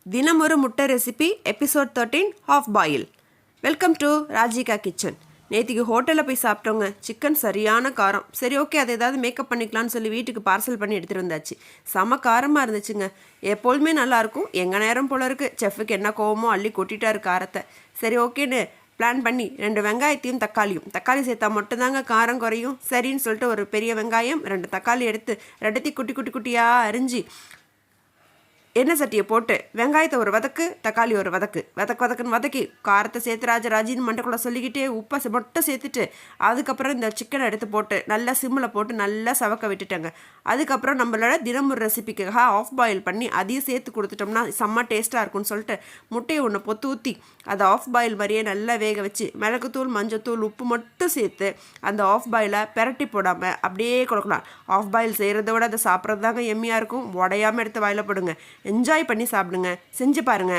தினம் ஒரு முட்டை recipe episode 13 half boil. Welcome to Rajika kitchen. நேற்றுக்கு ஹோட்டலில் போய் சாப்பிட்டோங்க. சிக்கன் சரியான காரம். சரி, ஓகே, அதை ஏதாவது மேக்கப் பண்ணிக்கலாம்னு சொல்லி வீட்டுக்கு பார்சல் பண்ணி எடுத்துகிட்டு வந்தாச்சு. செம காரமாக இருந்துச்சுங்க. எப்பொழுதுமே நல்லாயிருக்கும். எங்கள் நேரம் போல இருக்குது. செஃப்புக்கு என்ன கோவமோ அள்ளி கொட்டிட்டாரு காரத்தை. சரி, ஓகேன்னு பிளான் பண்ணி 2 வெங்காயத்தையும் தக்காளி சேர்த்தா மட்டும்தாங்க காரம் குறையும். சரின்னு சொல்லிட்டு ஒரு பெரிய வெங்காயம் 2 தக்காளி எடுத்து 2 குட்டி குட்டியாக அரிஞ்சு எண்ணெய் சட்டியை போட்டு வெங்காயத்தை ஒரு வதக்கு, தக்காளி ஒரு வதக்குன்னு வதக்கி காரத்தை சேர்த்து ராஜின்னு மண்டைக்குள்ளே சொல்லிக்கிட்டே உப்பை மட்டும் சேர்த்துட்டு அதுக்கப்புறம் இந்த சிக்கனை எடுத்து போட்டு நல்லா சிம்மில் போட்டு நல்லா சவக்க விட்டுட்டேங்க. அதுக்கப்புறம் நம்மளோட தினம் ஒரு ரெசிபிக்காக ஆஃப் பாயில் பண்ணி அதையும் சேர்த்து கொடுத்துட்டோம்னா செம்ம டேஸ்ட்டாக இருக்கும்னு சொல்லிட்டு முட்டையை ஒன்று பொத்து ஊற்றி அதை ஆஃப் பாயில் மாதிரியே நல்லா வேக வச்சு மிளகுத்தூள், மஞ்சத்தூள், உப்பு மட்டும் சேர்த்து அந்த ஆஃப் பாயிலை பெரட்டி போடாமல் அப்படியே கொடுக்கலாம். ஆஃப் பாயில் செய்கிறத விட அதை சாப்பிட்றது தாங்க எம்மியாக இருக்கும். உடையாமல் எடுத்து வாயில் போடுங்க. என்ஜாய் பண்ணி சாப்பிடுங்க. செஞ்சு பாருங்கள்.